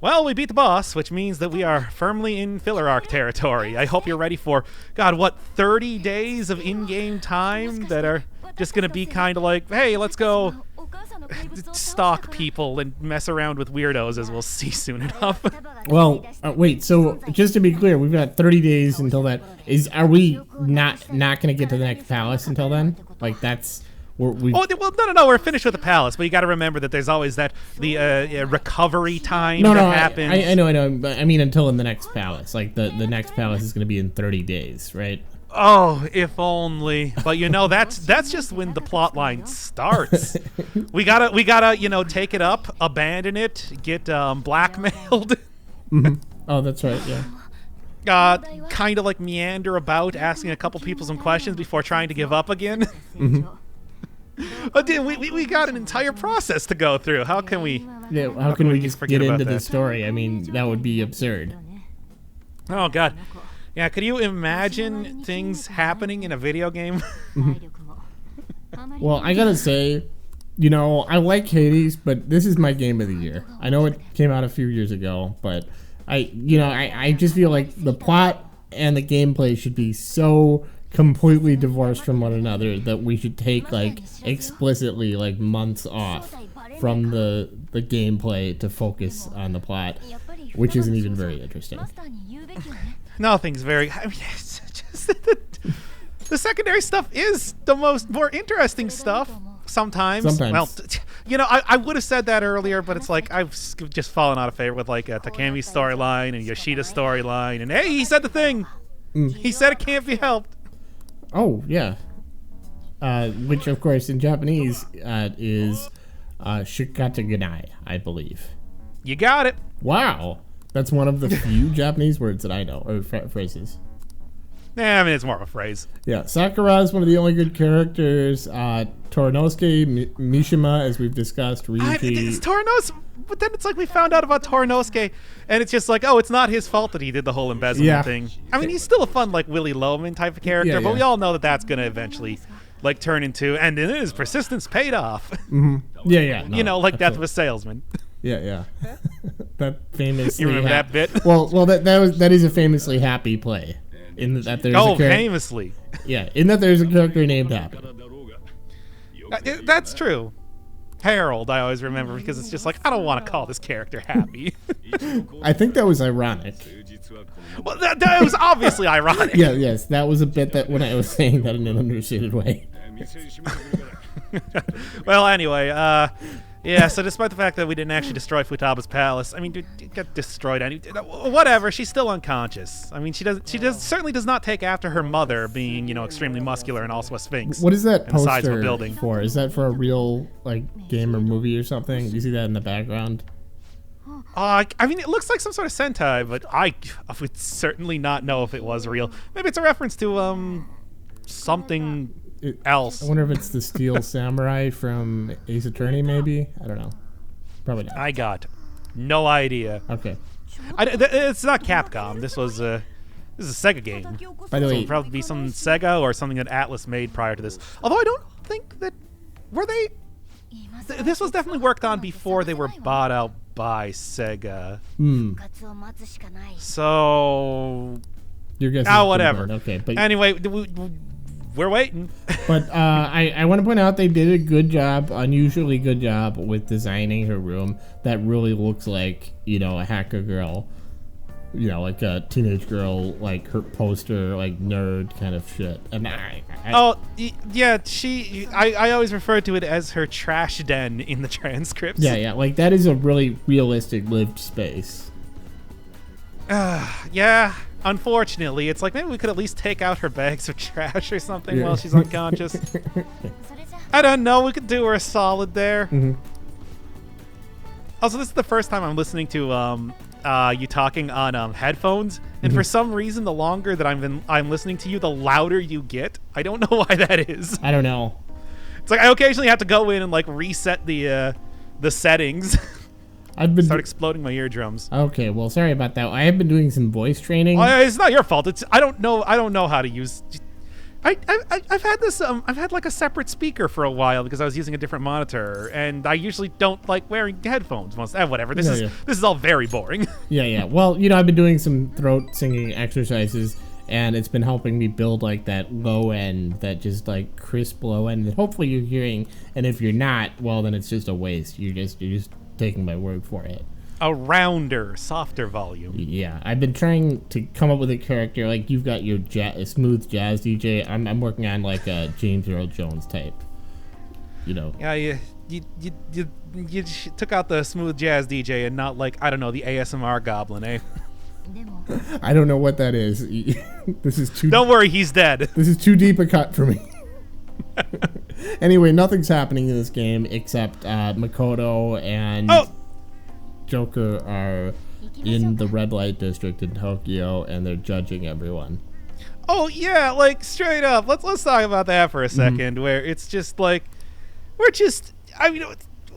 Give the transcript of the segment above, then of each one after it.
Well, we beat the boss, which means that we are firmly in filler arc territory. I hope you're ready for, God, what, 30 days of in-game time that are just going to be kind of like, hey, let's go stalk people and mess around with weirdos, as we'll see soon enough. Well, wait, so just to be clear, we've got 30 days until that. Are we not going to get to the next palace until then? Like, that's... Well, no, we're finished with the palace, but you got to remember that there's always the recovery time that happens. I know, but I mean until in the next palace. Like, the next palace is going to be in 30 days, right? Oh, if only. But that's just when the plot line starts. we gotta take it up, abandon it, get blackmailed. Mm-hmm. Oh, that's right, yeah. Kind of like meander about, asking a couple people some questions before trying to give up again. Mm-hmm. But dude, we got an entire process to go through. How can we? Yeah, how can we just get into the story? I mean, that would be absurd. Oh God, yeah. Could you imagine things happening in a video game? Well, I gotta say, I like Hades, but this is my game of the year. I know it came out a few years ago, but I just feel like the plot and the gameplay should be so completely divorced from one another that we should take explicitly months off from the gameplay to focus on the plot, which isn't even very interesting. Nothing's very. I mean, it's just the secondary stuff is the more interesting stuff. Sometimes. Well, I would have said that earlier, but it's like I've just fallen out of favor with Takemi's storyline and Yoshida's storyline, and hey, he said the thing. He said it can't be helped. Oh, yeah. Which, of course, in Japanese is shikataganai, I believe. You got it. Wow. That's one of the few Japanese words that I know, or phrases. Yeah, I mean, it's more of a phrase. Yeah, Sakura is one of the only good characters. Torinosuke, Mishima, as we've discussed, Ryuki. It's Torinosuke, but then it's like we found out about Torinosuke, and it's just like, oh, it's not his fault that he did the whole embezzlement thing. I mean, he's still a fun, Willy Loman type of character, but we all know that that's going to eventually, turn into, and then his persistence paid off. Mm-hmm. Yeah. No, Death of a Salesman. Yeah. That famously. You remember that bit? Well, that is a famously happy play. In that there's famously. Yeah, in that there's a character named Happy. That's true. Harold, I always remember, because it's just like, I don't want to call this character Happy. I think that was ironic. Well, that was obviously ironic. Yes, that was a bit that when I was saying that in an understated way. Well, anyway, so despite the fact that we didn't actually destroy Futaba's palace, I mean, it got destroyed. Whatever, she's still unconscious. I mean, she certainly does not take after her mother being, extremely muscular and also a sphinx. What is that poster building for? Is that for a real, game or movie or something? Do you see that in the background? I mean, it looks like some sort of Sentai, but I would certainly not know if it was real. Maybe it's a reference to, something else. I wonder if it's the Steel Samurai from Ace Attorney, maybe? I don't know. Probably not. I got no idea. Okay. It's not Capcom. This is a Sega game. By the way, it would probably be some Sega or something that Atlas made prior to this. Although I don't think that... Were they... This was definitely worked on before they were bought out by Sega. So... Your guess is whatever. Okay, but anyway... We're waiting. But I want to point out they did a good job, unusually good job, with designing her room. That really looks like, a hacker girl. Like a teenage girl, her poster, nerd kind of shit. And I always refer to it as her trash den in the transcripts. Yeah, that is a really realistic lived space. Yeah. Unfortunately, it's like maybe we could at least take out her bags of trash or something while she's unconscious. I don't know. We could do her a solid there. Mm-hmm. Also, this is the first time I'm listening to you talking on headphones, and for some reason, the longer that I'm listening to you, the louder you get. I don't know why that is. I don't know. It's like I occasionally have to go in and reset the settings. Start exploding my eardrums. Okay, well, sorry about that. I have been doing some voice training. It's not your fault. I don't know how to use. I've had this I've had like a separate speaker for a while because I was using a different monitor, and I usually don't like wearing headphones. Whatever. This is all very boring. Yeah. Well, I've been doing some throat singing exercises, and it's been helping me build like that low end, that just like crisp low end that hopefully you're hearing. And if you're not, well, then it's just a waste. You're just taking my word for it. A rounder, softer volume. Yeah, I've been trying to come up with a character. Like, you've got your smooth jazz DJ. I'm working on like a James Earl Jones type. Yeah, you took out the smooth jazz DJ and not like, I don't know, the ASMR goblin, eh? I don't know what that is. This is too. Don't worry, he's dead. This is too deep a cut for me. Anyway, nothing's happening in this game except Makoto and Joker are in the red light district in Tokyo, and they're judging everyone. Oh yeah, like straight up. Let's talk about that for a second. Where it's just like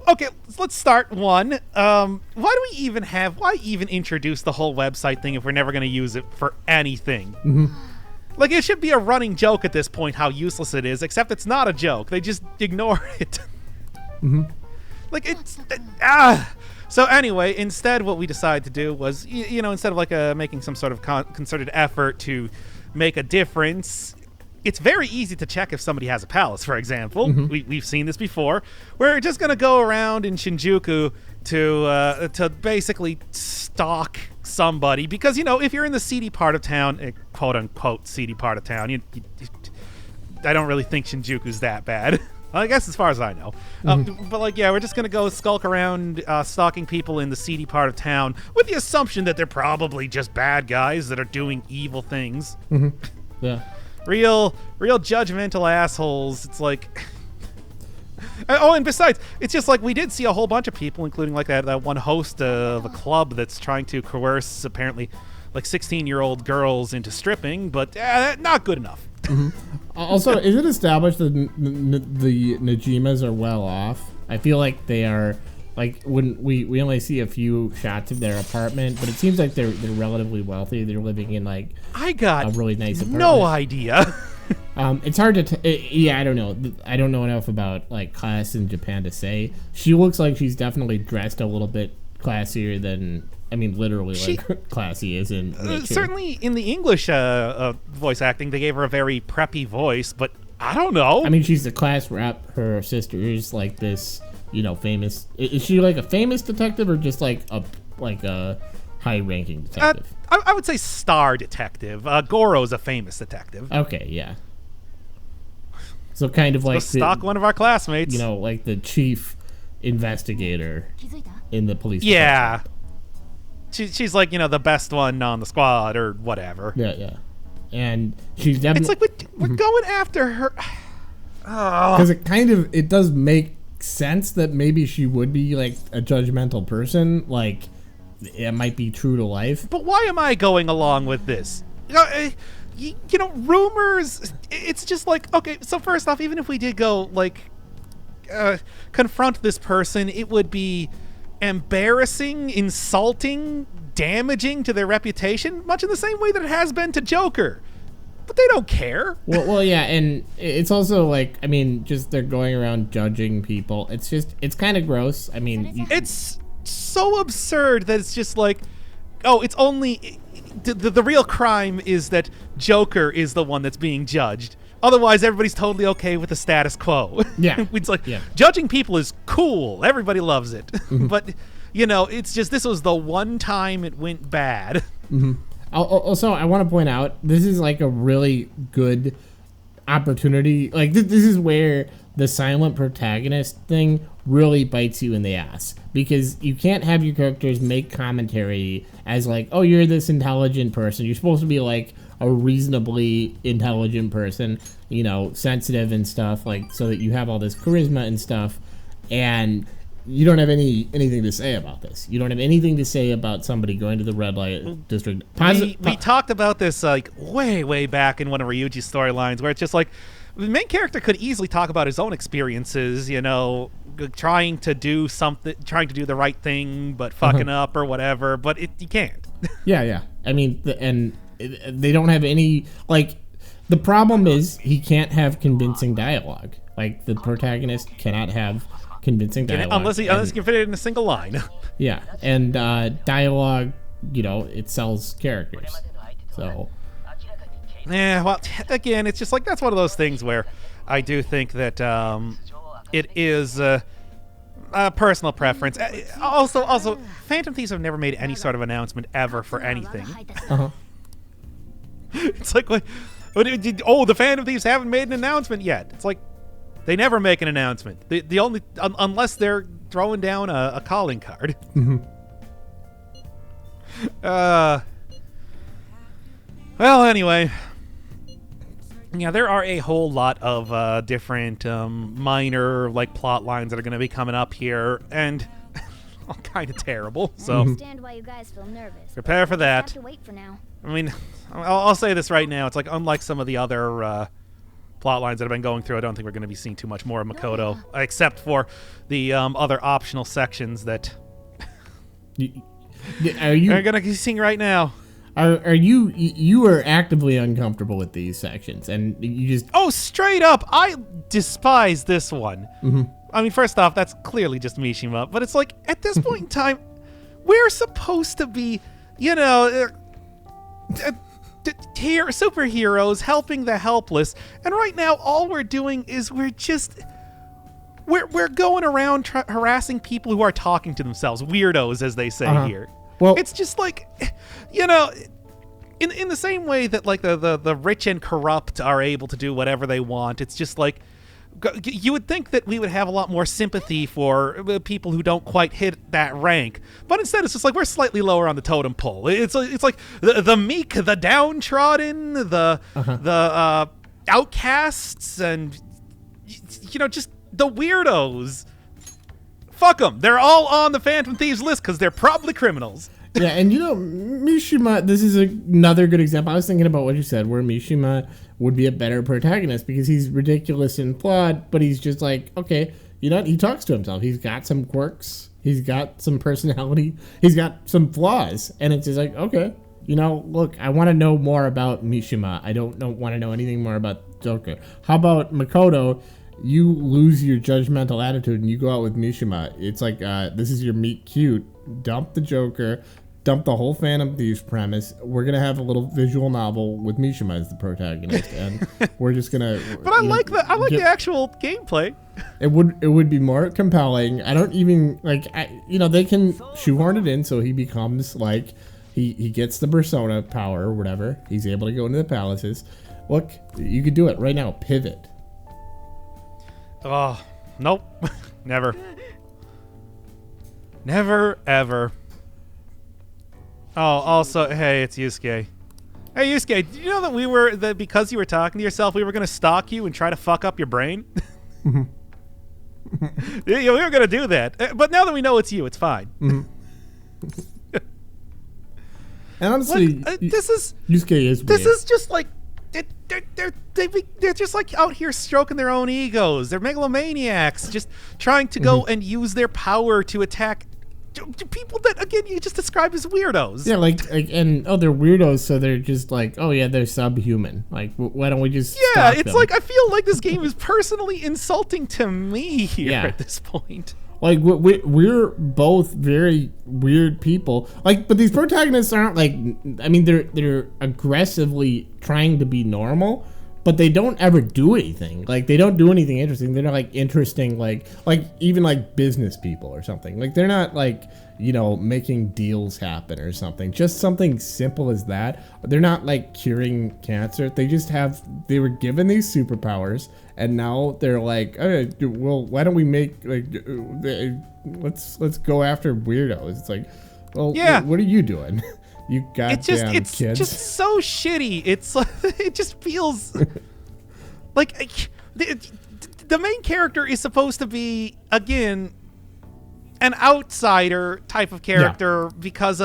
okay, let's start one. Why even introduce the whole website thing if we're never going to use it for anything? Like, it should be a running joke at this point how useless it is, except it's not a joke. They just ignore it. Like, it's So anyway, instead what we decided to do was, instead of like making some sort of concerted effort to make a difference, it's very easy to check if somebody has a palace, for example. We've seen this before. We're just going to go around in Shinjuku to basically stalk somebody. Because, if you're in the seedy part of town, quote-unquote seedy part of town, I don't really think Shinjuku's that bad. I guess as far as I know. But we're just going to go skulk around stalking people in the seedy part of town with the assumption that they're probably just bad guys that are doing evil things. Yeah. Real judgmental assholes. It's like... and besides, it's just like we did see a whole bunch of people, including like that one host of a club that's trying to coerce apparently like 16-year-old girls into stripping, but not good enough. Also, is it established that the Najimas are well off? I feel like they are. Like, when we only see a few shots of their apartment, but it seems like they're relatively wealthy. They're living in like a really nice apartment. No idea. It's hard to I don't know. I don't know enough about like class in Japan to say. She looks like she's definitely dressed a little bit classier than, literally classy is in nature. Certainly in the English voice acting, they gave her a very preppy voice, but I don't know. She's the class rep. Her sister is like this, famous. Is she like a famous detective or just like a high-ranking detective? I would say star detective. Goro's a famous detective. Okay, yeah. So kind of like stalk one of our classmates. Like the chief investigator in the police department. Yeah. She's like, the best one on the squad or whatever. Yeah. And she's definitely... It's like we're going after her. Because it does make sense that maybe she would be like a judgmental person. Like, it might be true to life. But why am I going along with this? Rumors, it's just like, okay, so first off, even if we did go, like, confront this person, it would be embarrassing, insulting, damaging to their reputation, much in the same way that it has been to Joker. But they don't care. Well, yeah, and it's also like, just they're going around judging people. It's kind of gross. It's so absurd that it's just like, it's only... The real crime is that Joker is the one that's being judged. Otherwise, everybody's totally okay with the status quo. Yeah. It's like, judging people is cool. Everybody loves it. But, it's just, this was the one time it went bad. Also, I want to point out, this is like a really good opportunity. Like, this is where the silent protagonist thing really bites you in the ass. Because you can't have your characters make commentary as like, oh, you're this intelligent person. You're supposed to be like a reasonably intelligent person, sensitive and stuff, like, so that you have all this charisma and stuff. And you don't have anything to say about this. You don't have anything to say about somebody going to the red light district. We talked about this like way back in one of Ryuji's storylines, where it's just like the main character could easily talk about his own experiences, trying to do the right thing but fucking up or whatever, but you can't. Yeah. They don't have any, like, The problem is he can't have convincing dialogue. Like, the protagonist cannot have convincing dialogue. Unless he can fit it in a single line. Yeah, and dialogue, it sells characters. So... Yeah, well, again, it's just like, that's one of those things where I do think that it is a personal preference. Also, Phantom Thieves have never made any sort of announcement ever for anything. Uh-huh. It's like, the Phantom Thieves haven't made an announcement yet. It's like, they never make an announcement. The only unless they're throwing down a calling card. Mm-hmm. Well, anyway. Yeah, there are a whole lot of different minor plot lines that are going to be coming up here, and all kind of terrible. So understand why you guys feel nervous. Prepare for that. Have to wait for now. I mean, I'll say this right now. It's like, unlike some of the other plot lines that I've been going through, I don't think we're going to be seeing too much more of Makoto, except for the other optional sections that are you going to be seeing right now. Are you are actively uncomfortable with these sections, and you just... Oh, straight up, I despise this one. Mm-hmm. I mean, first off, that's clearly just Mishima, but it's like, at this point in time, we're supposed to be, superheroes helping the helpless, and right now, all we're doing is we're going around harassing people who are talking to themselves, weirdos, as they say here. Well, it's just like, in the same way that the rich and corrupt are able to do whatever they want, it's just like, you would think that we would have a lot more sympathy for people who don't quite hit that rank, but instead it's just like, we're slightly lower on the totem pole. It's like the meek, the downtrodden, the outcasts, and just the weirdos. Fuck them. They're all on the Phantom Thieves list because they're probably criminals. Yeah, and Mishima, this is another good example. I was thinking about what you said, where Mishima would be a better protagonist because he's ridiculous in plot, but he's just like, okay, he talks to himself. He's got some quirks. He's got some personality. He's got some flaws. And it's just like, okay, look, I want to know more about Mishima. I don't want to know anything more about Joker. How about Makoto? You lose your judgmental attitude and you go out with Mishima. It's like, this is your meet cute. Dump the Joker. Dump the whole Phantom Thieves premise. We're going to have a little visual novel with Mishima as the protagonist. And we're just going to... But I like the actual gameplay. It would be more compelling. I don't even... they can shoehorn it in so he becomes like... He gets the persona power or whatever. He's able to go into the palaces. Look, you could do it right now. Pivot. Oh, nope. Never. Never, ever. Oh, also, hey, it's Yusuke. Hey, Yusuke, did you know that because you were talking to yourself, we were going to stalk you and try to fuck up your brain? Mm-hmm. Yeah, we were going to do that. But now that we know it's you, it's fine. Mm-hmm. And honestly, Yusuke is weird. This is just like... They're just like out here stroking their own egos. They're megalomaniacs, just trying to go and use their power to attack people that, again, you just described as weirdos. Yeah, they're weirdos, so they're just like, oh yeah, they're subhuman. Like, why don't we just Yeah, it's them? like, I feel like this game is personally insulting to me here at this point. Like, we're both very weird people. Like, but these protagonists aren't they're aggressively trying to be normal, but they don't ever do anything. Like, they don't do anything interesting. They're not interesting, even business people or something. Like, they're not making deals happen or something. Just something simple as that. They're not curing cancer. They were given these superpowers. And now they're like, okay, well, why don't we make let's go after weirdos? It's like, well, yeah. What are you doing? You goddamn it's kids. just so shitty. It's it just feels like the main character is supposed to be, again, an outsider type of character because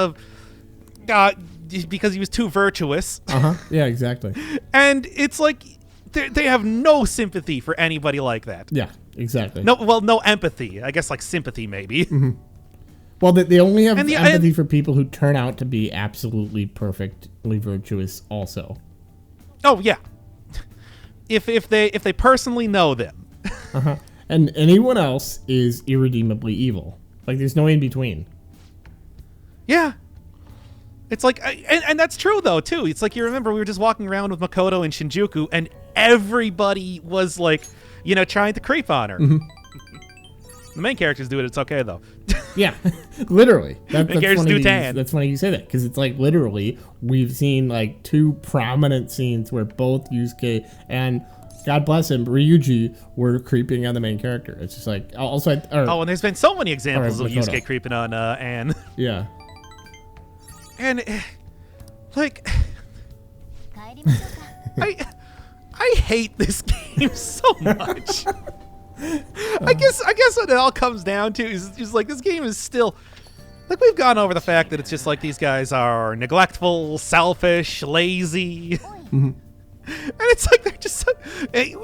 he was too virtuous. Yeah, exactly. And it's like, they have no sympathy for anybody like that. Yeah, exactly. No empathy. I guess sympathy maybe. Mm-hmm. Well, they only have empathy for people who turn out to be absolutely perfectly virtuous also. Oh, yeah. if they personally know them. Uh-huh. And anyone else is irredeemably evil. Like, there's no in between. Yeah. It's like, and that's true though too. It's like, you remember we were just walking around with Makoto in Shinjuku, and everybody was like, you know, trying to creep on her. Mm-hmm. The main characters do it. It's okay though. Yeah, literally. Main characters do tan. That's funny you say that, because it's like literally we've seen like two prominent scenes where both Yusuke and, God bless him, Ryuji were creeping on the main character. It's just like and there's been so many examples of Makoto. Yusuke creeping on Anne. Yeah. And like, I hate this game so much. I guess what it all comes down to is just like, this game is still, like, we've gone over the fact that it's just like these guys are neglectful, selfish, lazy. Mm-hmm. And it's like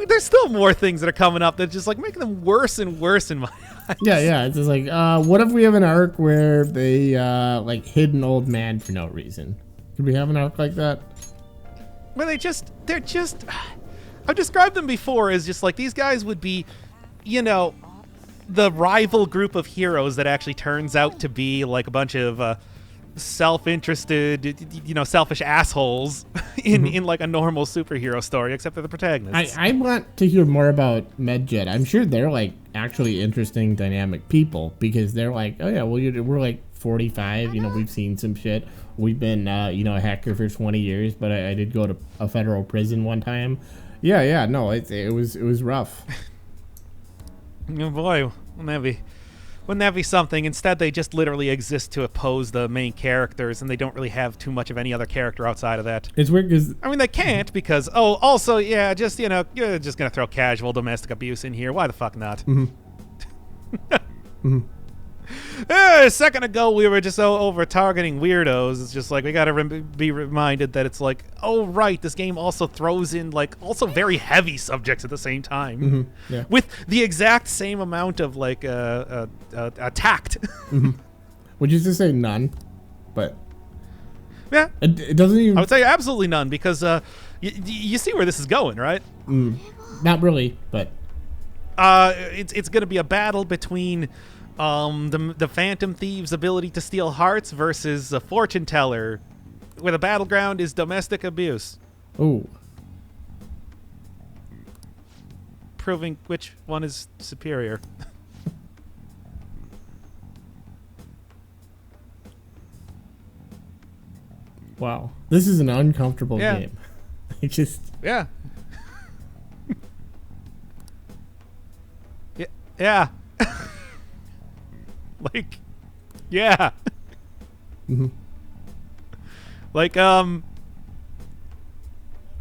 there's still more things that are coming up that just like making them worse and worse in my eyes. Yeah. It's just like, what if we have an arc where they like hid an old man for no reason? Could we have an arc like that? Where they're just I've described them before as just like, these guys would be, you know, the rival group of heroes that actually turns out to be like a bunch of self-interested, you know, selfish assholes in like a normal superhero story, except they're the protagonists. I want to hear more about MedJet. I'm sure they're like actually interesting, dynamic people, because they're like, oh yeah, well, we're like 45, you know, we've seen some shit. We've been, you know, a hacker for 20 years, but I did go to a federal prison one time. Yeah, no, it was rough. Oh boy, wouldn't that be something? Instead, they just literally exist to oppose the main characters, and they don't really have too much of any other character outside of that. It's weird because, I mean, they can't, because also, yeah, just, you know, you're just gonna throw casual domestic abuse in here. Why the fuck not? Mm-hmm. Mm-hmm. A second ago, we were just over targeting weirdos. It's just like, we gotta be reminded that it's like, oh right, this game also throws in like also very heavy subjects at the same time, yeah, with the exact same amount of like tact. Mm-hmm. Would you just say none? But yeah, it doesn't even. I would say absolutely none, because you see where this is going, right? Not really, but it's gonna be a battle between the Phantom Thief's ability to steal hearts versus a fortune teller, where the battleground is domestic abuse. Oh. Proving which one is superior. Wow. This is an uncomfortable Yeah. game. It just... Yeah. Yeah. Like, yeah. Mm-hmm. Like, oh,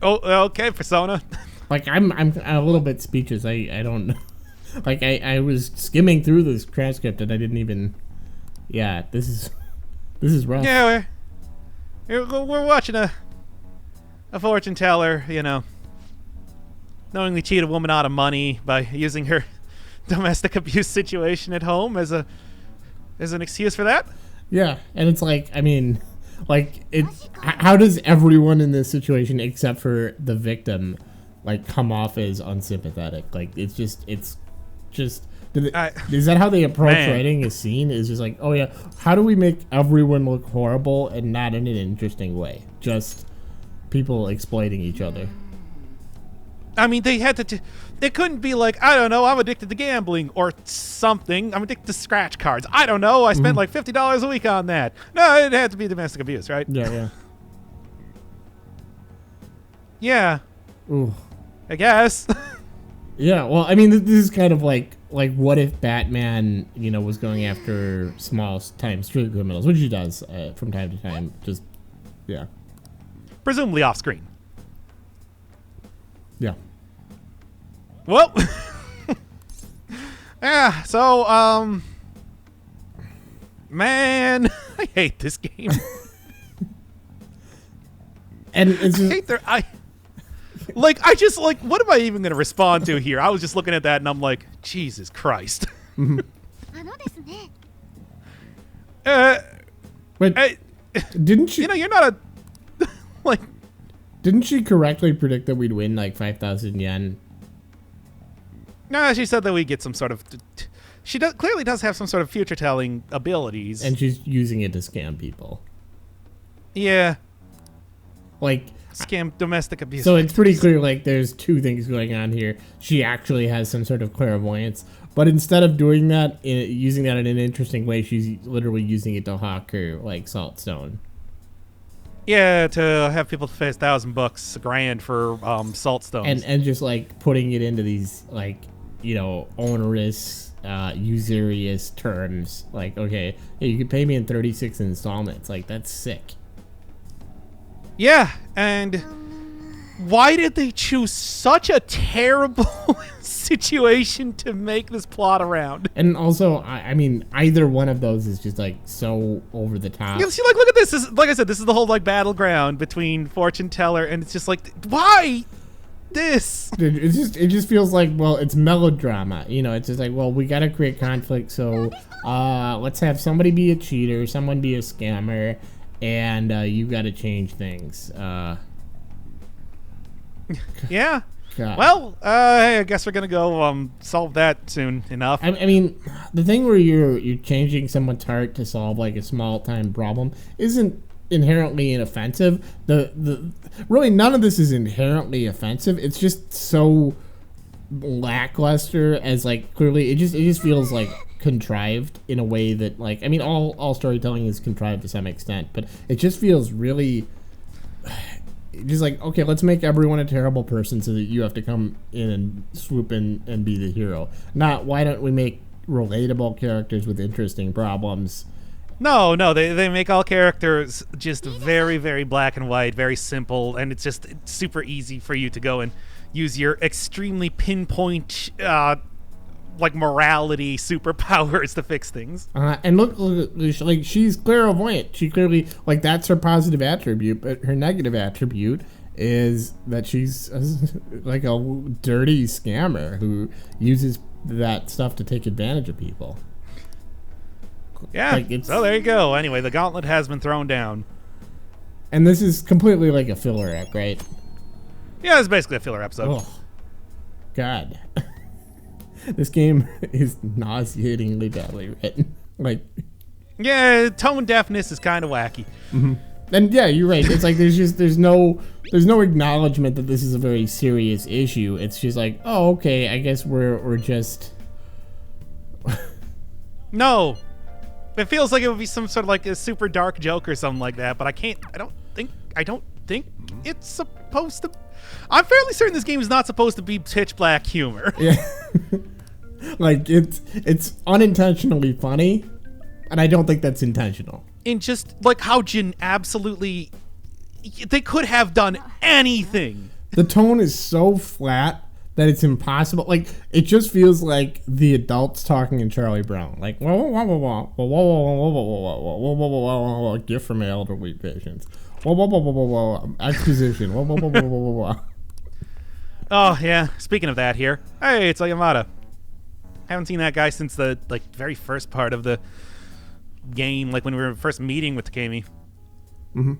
okay, Persona. Like, I'm a little bit speechless. I don't know. Like, I was skimming through this transcript and I didn't even... Yeah, this is rough. Yeah, we're watching a fortune teller, you know, knowingly cheat a woman out of money by using her domestic abuse situation at home as an excuse for that. Yeah, and it's like, I mean, like, how does everyone in this situation except for the victim, like, come off as unsympathetic? Like, is that how they approach writing a scene? Is just like, oh yeah, how do we make everyone look horrible and not in an interesting way? Just people exploiting each other. I mean, they had to. It couldn't be like, I don't know, I'm addicted to gambling or something. I'm addicted to scratch cards. I don't know. I spent like $50 a week on that. No, it had to be domestic abuse, right? Yeah. Yeah. Ooh. I guess. Yeah. Well, I mean, this is kind of like what if Batman, you know, was going after small-time street criminals, which he does from time to time. Just, yeah. Presumably off screen. Yeah. Well, yeah, so, man, I hate this game. And it's just, what am I even going to respond to here? I was just looking at that and I'm like, Jesus Christ. Wait, didn't you? You know, you're not Didn't she correctly predict that we'd win like 5,000 yen? No, she said that we get some sort of. She clearly does have some sort of future telling abilities, and she's using it to scam people. Yeah, like scam domestic abuse. So it's pretty clear like there's two things going on here. She actually has some sort of clairvoyance, but instead of doing that, using that in an interesting way, she's literally using it to hawk her like salt stone. Yeah, to have people pay $1,000, $1,000 for salt stones, and just like putting it into these like onerous, usurious terms. Like, okay, hey, you could pay me in 36 installments. Like, that's sick. Yeah, and why did they choose such a terrible situation to make this plot around? And also, I mean, either one of those is just like so over the top. You see, like, look at this. Like I said, this is the whole like battleground between fortune teller, and it's just like, why this? It just feels like, well, it's melodrama. It's just like, well, we gotta create conflict, so let's have somebody be a cheater, someone be a scammer, and you gotta change things. Yeah. God. Well, hey, I guess we're gonna go solve that soon enough. I mean, the thing where you're changing someone's heart to solve like a small time problem isn't inherently inoffensive. The really none of this is inherently offensive. It's just so lackluster, as like clearly it just feels like contrived in a way that, like, I mean, all storytelling is contrived to some extent, but it just feels really just like, okay, let's make everyone a terrible person so that you have to come in and swoop in and be the hero. Not, why don't we make relatable characters with interesting problems? No, they make all characters just very, very black and white, very simple, and it's just super easy for you to go and use your extremely pinpoint like morality superpowers to fix things. And look, like, she's clairvoyant. She clearly, like, that's her positive attribute, but her negative attribute is that she's like a dirty scammer who uses that stuff to take advantage of people. Yeah, like, so there you go. Anyway, the gauntlet has been thrown down. And this is completely like a filler act, right? Yeah, it's basically a filler episode. Oh, God. This game is nauseatingly badly written. Like, yeah, tone deafness is kind of wacky. Mm-hmm. And yeah, you're right. It's like there's no acknowledgement that this is a very serious issue. It's just like, oh, okay, I guess we're just No, it feels like it would be some sort of like a super dark joke or something like that. But I don't think it's supposed to. I'm fairly certain this game is not supposed to be pitch black humor. Yeah. Like, it's unintentionally funny, and I don't think that's intentional. In just like how absolutely, they could have done anything. The tone is so flat that it's impossible. Like, it just feels like the adults talking in Charlie Brown. Like, whoa, whoa, whoa, whoa, whoa, whoa, whoa, whoa, whoa, whoa, whoa, whoa, gift from elderly patients. Whoa, whoa, whoa, whoa, whoa, whoa, exposition. Whoa, whoa, whoa, whoa, whoa, whoa, whoa. Oh yeah. Speaking of that, here, hey, it's Yamada. Haven't seen that guy since the very first part of the game, like when we were first meeting with Takemi. Mm-hmm.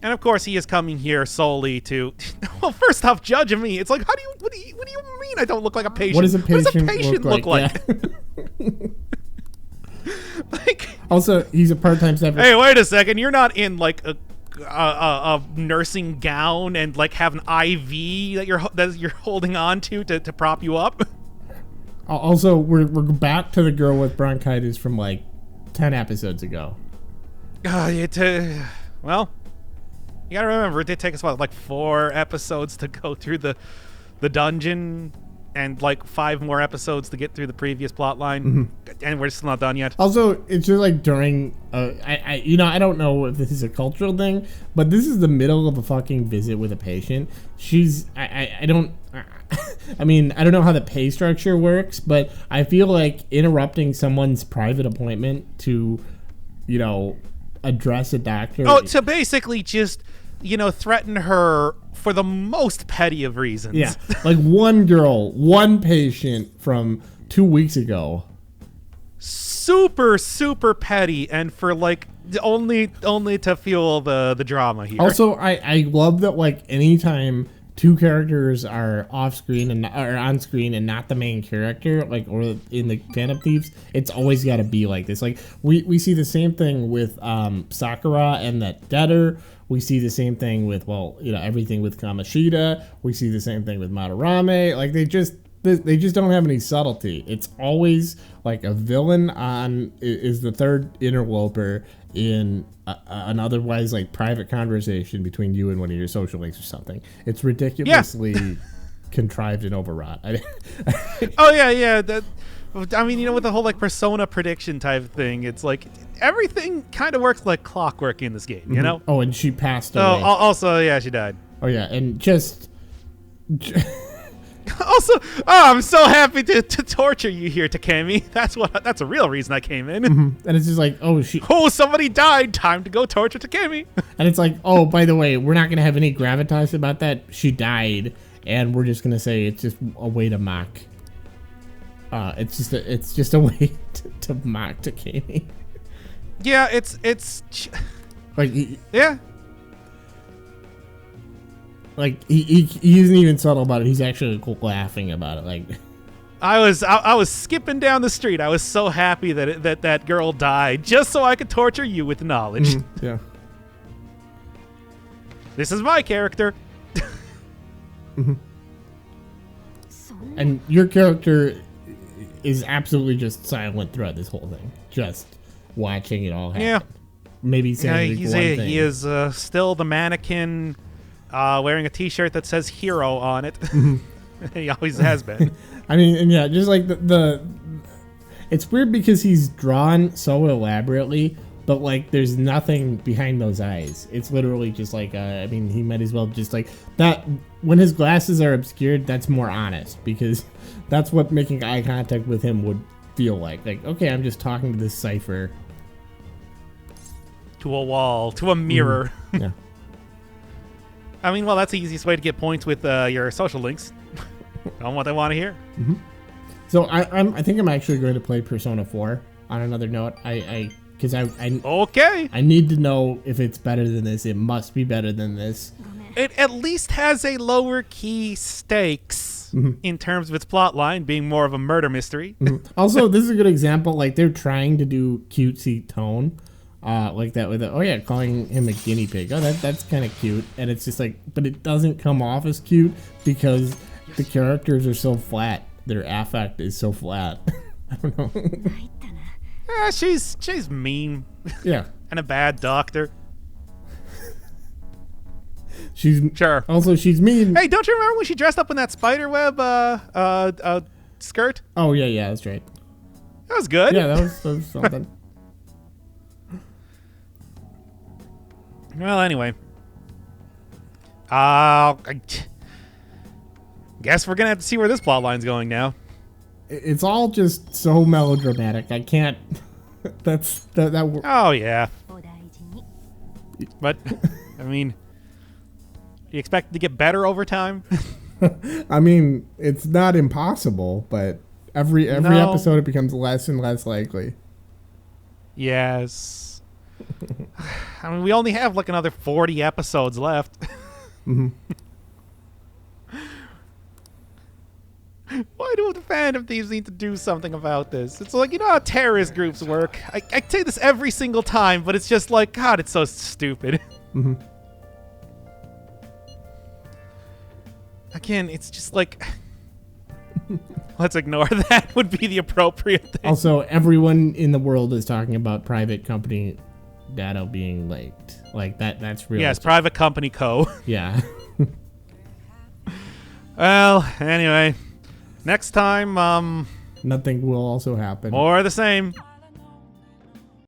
And of course, he is coming here solely to. Well, first off, judge me. It's like, what do you mean I don't look like a patient? What does a patient look like? Yeah. Like. Also, he's a part-time staff. Hey, wait a second. You're not in like a nursing gown and like have an IV that you're holding on to prop you up. Also, we're back to the girl with bronchitis from like 10 episodes ago. Well, you gotta remember, it did take us, like 4 episodes to go through the dungeon, and like 5 more episodes to get through the previous plot line, mm-hmm. And we're still not done yet. Also, it's just like during, I don't know if this is a cultural thing, but this is the middle of a fucking visit with a patient. I mean, I don't know how the pay structure works, but I feel like interrupting someone's private appointment to, address a doctor. Oh, to basically just, threaten her for the most petty of reasons. Yeah, like one patient from 2 weeks ago. Super, super petty, and for like only to fuel the drama here. Also, I love that, like, anytime two characters are off screen and or on screen and not the main character, like, or in the Phantom Thieves, it's always got to be like this. Like, we see the same thing with Sakura and that debtor. We see the same thing with, well, you know, everything with Kamoshida. We see the same thing with Madarame. Like, they just don't have any subtlety. It's always like a villain is the third interloper in an otherwise like private conversation between you and one of your social links or something. It's ridiculously contrived and overwrought. Oh yeah. I mean, you know, with the whole like persona prediction type thing, it's like everything kind of works like clockwork in this game, you know? Oh, and she passed away. Oh, also, yeah, she died. Oh yeah, and just. Also, I'm so happy to torture you here, Takemi. That's a real reason I came in. And it's just like, oh, somebody died. Time to go torture Takemi. And it's like, oh, by the way, we're not gonna have any gravitas about that. She died, and we're just gonna say it's just a way to mock. It's just a way to mock Takemi. Yeah, it's like yeah. Like he isn't even subtle about it. He's actually laughing about it. Like I was skipping down the street. I was so happy that girl died just so I could torture you with knowledge. Yeah. This is my character. And your character is absolutely just silent throughout this whole thing, just watching it all happen. Yeah. Maybe saying one thing. He is still the mannequin. Wearing a T-shirt that says "Hero" on it. He always has been. I mean, and yeah, just like the it's weird because he's drawn so elaborately, but like there's nothing behind those eyes. It's literally just like I mean, he might as well just like that. When his glasses are obscured, that's more honest because that's what making eye contact with him would feel like. Like, okay, I'm just talking to this cipher. To a wall, to a mirror. Yeah. I mean, well, that's the easiest way to get points with your social links on what they want to hear. So I think I'm actually going to play Persona 4 on another note. Because I okay. I need to know if it's better than this. It must be better than this. It at least has a lower key stakes in terms of its plot line being more of a murder mystery. Also, this is a good example. Like they're trying to do cutesy tone. Like that with calling him a guinea pig. Oh, that's kind of cute. And it's just like, but it doesn't come off as cute because the characters are so flat. Their affect is so flat. I don't know. Yeah, she's mean. Yeah. And a bad doctor. She's sure. Also, she's mean. Hey, don't you remember when she dressed up in that spiderweb skirt? Oh yeah, that's right. That was good. Yeah, that was something. Well, anyway. I guess we're going to have to see where this plot line's going now. It's all just so melodramatic. I can't... that Oh, yeah. But, I mean, do you expect it to get better over time? I mean, it's not impossible, but every episode it becomes less and less likely. Yes. I mean, we only have like another 40 episodes left. Why do the Phantom Thieves need to do something about this? It's like, you know how terrorist groups work. I say this every single time, but it's just like, God, it's so stupid. Again, it's just like... Let's ignore that would be the appropriate thing. Also, everyone in the world is talking about private company data being leaked. Like, that's real. Yes, private company co. Yeah. Well, anyway. Next time, nothing will also happen. More of the same.